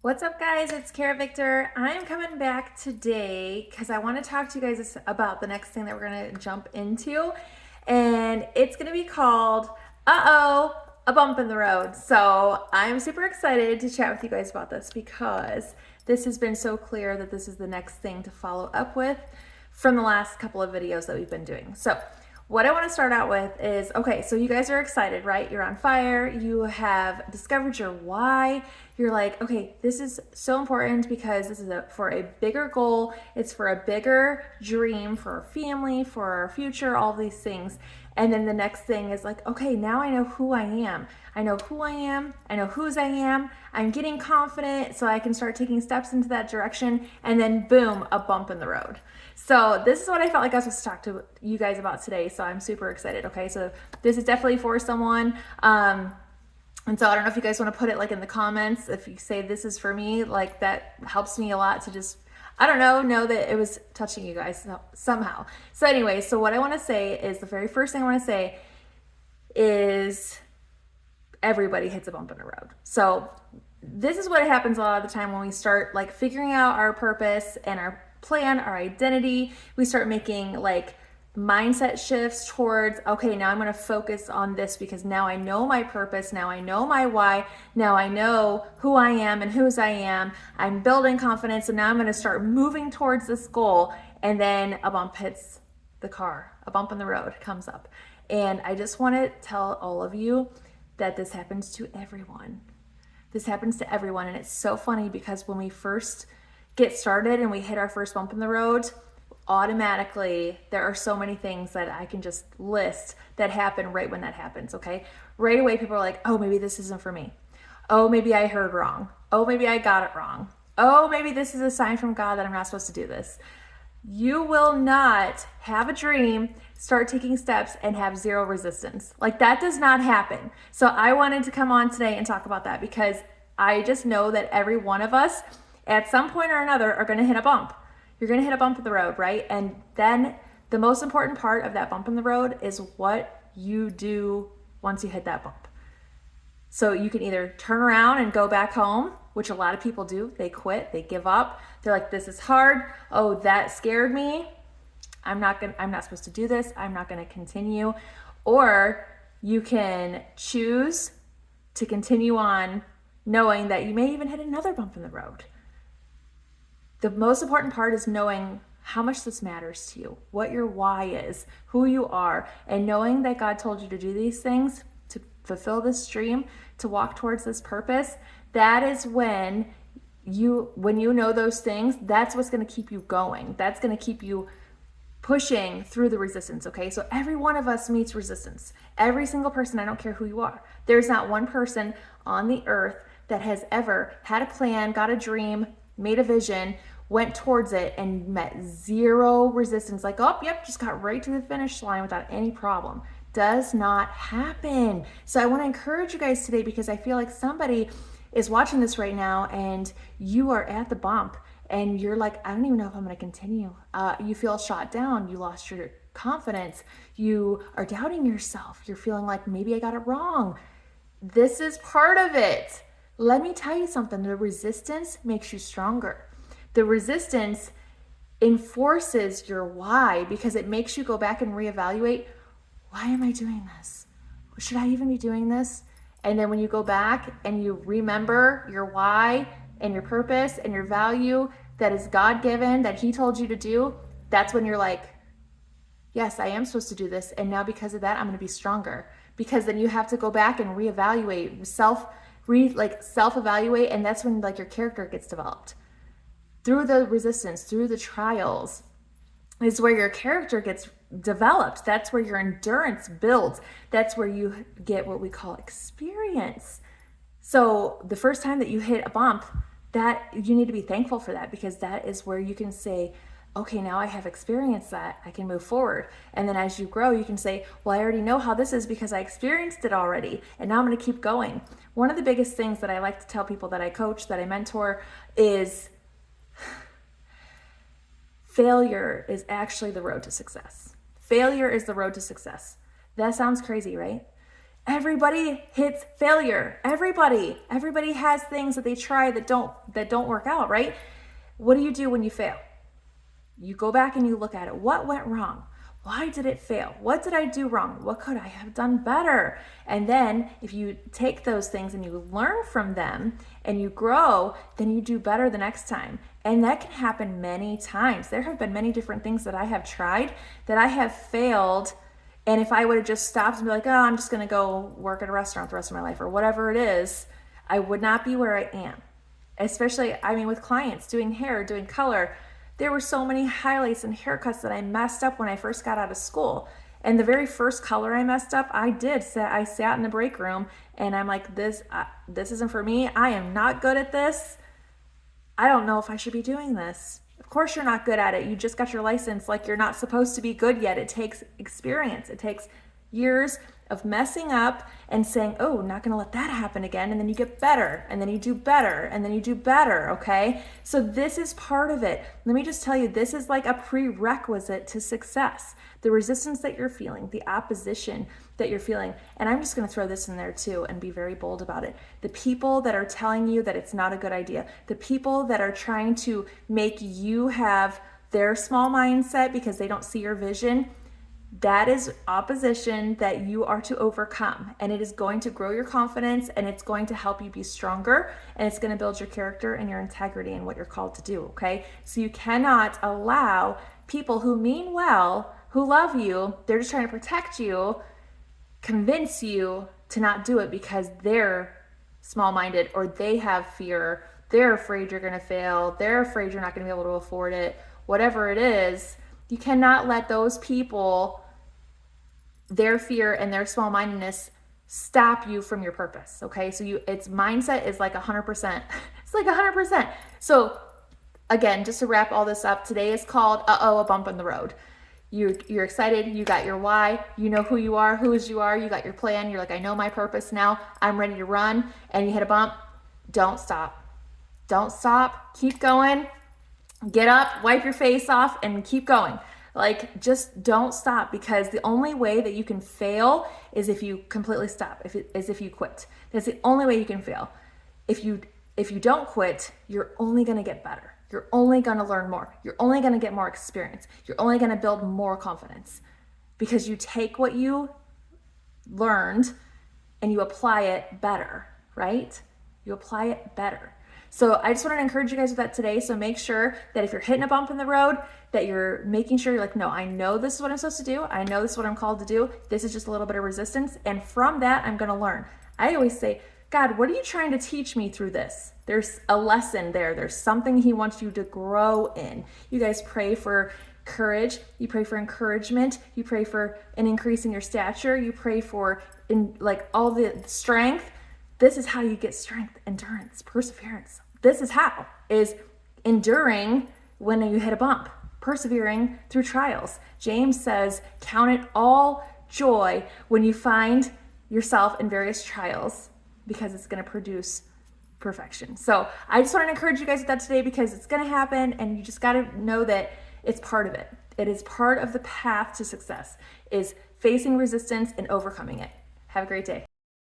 What's up, guys? It's Kara Victor. I'm coming back today because I want to talk to you guys about the next thing that we're going to jump into. And it's going to be called a Bump in the Road. So I'm super excited to chat with you guys about this because this has been so clear that this is the next thing to follow up with from the last couple of videos that we've been doing. So what I want to start out with is, okay, so you guys are excited, right? You're on fire. You have discovered your why. You're like, okay, this is so important because this is for a bigger goal. It's for a bigger dream for our family, for our future, all these things. And then the next thing is like, okay, now I know who I am. I know who I am. I know whose I am. I'm getting confident so I can start taking steps into that direction. And then boom, a bump in the road. So this is what I felt like I was supposed to talk to you guys about today. So I'm super excited. Okay, so this is definitely for someone. And so I don't know if you guys want to put it like in the comments. If you say this is for me, like that helps me a lot to just, I don't know that it was touching you guys somehow. So anyway, so what I want to say is the very first thing I want to say is everybody hits a bump in the road. So this is what happens a lot of the time when we start like figuring out our purpose and our plan, our identity. We start making like mindset shifts towards, okay, now I'm going to focus on this because now I know my purpose. Now I know my why. Now I know who I am and whose I am. I'm building confidence. And now I'm going to start moving towards this goal. And then a bump hits the car, a bump in the road comes up. And I just want to tell all of you that this happens to everyone. This happens to everyone. And it's so funny because when we first get started and we hit our first bump in the road, automatically there are so many things that I can just list that happen right when that happens, okay? Right away, people are like, oh, maybe this isn't for me. Oh, maybe I heard wrong. Oh, maybe I got it wrong. Oh, maybe this is a sign from God that I'm not supposed to do this. You will not have a dream, start taking steps, and have zero resistance. Like that does not happen. So I wanted to come on today and talk about that because I just know that every one of us at some point or another are going to hit a bump. You're going to hit a bump in the road, right? And then the most important part of that bump in the road is what you do once you hit that bump. So you can either turn around and go back home, which a lot of people do. They quit, they give up. They're like, this is hard. Oh, that scared me. I'm not supposed to do this. I'm not going to continue. Or you can choose to continue on knowing that you may even hit another bump in the road. The most important part is knowing how much this matters to you, what your why is, who you are, and knowing that God told you to do these things, to fulfill this dream, to walk towards this purpose. That is when you know those things, that's what's going to keep you going. That's going to keep you pushing through the resistance, okay? So every one of us meets resistance. Every single person, I don't care who you are. There's not one person on the earth that has ever had a plan, got a dream, made a vision, went towards it, and met zero resistance. Like, oh, yep, just got right to the finish line without any problem. Does not happen. So I want to encourage you guys today because I feel like somebody is watching this right now and you are at the bump and you're like, I don't even know if I'm going to continue. You feel shot down. You lost your confidence. You are doubting yourself. You're feeling like maybe I got it wrong. This is part of it. Let me tell you something. The resistance makes you stronger. The resistance enforces your why because it makes you go back and reevaluate, why am I doing this? Should I even be doing this? And then when you go back and you remember your why and your purpose and your value that is God-given, that He told you to do, that's when you're like, yes, I am supposed to do this. And now because of that, I'm going to be stronger. Because then you have to go back and reevaluate, self-evaluate, and that's when like your character gets developed. Through the resistance, through the trials, is where your character gets developed. That's where your endurance builds. That's where you get what we call experience. So the first time that you hit a bump, that you need to be thankful for that because that is where you can say, okay, now I have experienced that. I can move forward. And then as you grow, you can say, well, I already know how this is because I experienced it already. And now I'm going to keep going. One of the biggest things that I like to tell people that I coach, that I mentor, is failure is actually the road to success. Failure is the road to success. That sounds crazy, right? Everybody hits failure. Everybody has things that they try that don't work out, right? What do you do when you fail? You go back and you look at it. What went wrong? Why did it fail? What did I do wrong? What could I have done better? And then if you take those things and you learn from them and you grow, then you do better the next time. And that can happen many times. There have been many different things that I have tried that I have failed. And if I would have just stopped and be like, oh, I'm just going to go work at a restaurant the rest of my life or whatever it is, I would not be where I am. Especially, with clients, doing hair, doing color. There were so many highlights and haircuts that I messed up when I first got out of school. And the very first color I messed up, I sat in the break room and I'm like, this isn't for me. I am not good at this. I don't know if I should be doing this. Of course you're not good at it. You just got your license. Like, you're not supposed to be good yet. It takes experience. It takes years of messing up and saying, oh, not going to let that happen again. And then you get better, and then you do better, and then you do better, okay? So this is part of it. Let me just tell you, this is like a prerequisite to success. The resistance that you're feeling, the opposition that you're feeling, and I'm just going to throw this in there too and be very bold about it. The people that are telling you that it's not a good idea, the people that are trying to make you have their small mindset because they don't see your vision, that is opposition that you are to overcome, and it is going to grow your confidence, and it's going to help you be stronger, and it's going to build your character and your integrity and what you're called to do, okay? So you cannot allow people who mean well, who love you, they're just trying to protect you, convince you to not do it because they're small-minded or they have fear, they're afraid you're going to fail, they're afraid you're not going to be able to afford it, whatever it is. You cannot let those people, their fear and their small-mindedness stop you from your purpose, okay? So its mindset is like 100%. It's like 100%. So again, just to wrap all this up, today is called, a bump in the road. You're excited, you got your why, you know who you are, you got your plan, you're like, I know my purpose now, I'm ready to run, and you hit a bump. Don't stop. Don't stop. Keep going. Get up, wipe your face off, and keep going. Like, just don't stop, because the only way that you can fail is if you completely stop, if you quit. That's the only way you can fail. If you don't quit, you're only going to get better. You're only going to learn more. You're only going to get more experience. You're only going to build more confidence, because you take what you learned and you apply it better, right? You apply it better. So I just wanted to encourage you guys with that today. So make sure that if you're hitting a bump in the road, that you're making sure you're like, no, I know this is what I'm supposed to do. I know this is what I'm called to do. This is just a little bit of resistance. And from that, I'm going to learn. I always say, God, what are you trying to teach me through this? There's a lesson there. There's something he wants you to grow in. You guys pray for courage. You pray for encouragement. You pray for an increase in your stature. You pray for all the strength. This is how you get strength, endurance, perseverance. This is how, is enduring when you hit a bump, persevering through trials. James says, count it all joy when you find yourself in various trials, because it's going to produce perfection. So I just want to encourage you guys with that today, because it's going to happen, and you just got to know that it's part of it. It is part of the path to success, is facing resistance and overcoming it. Have a great day.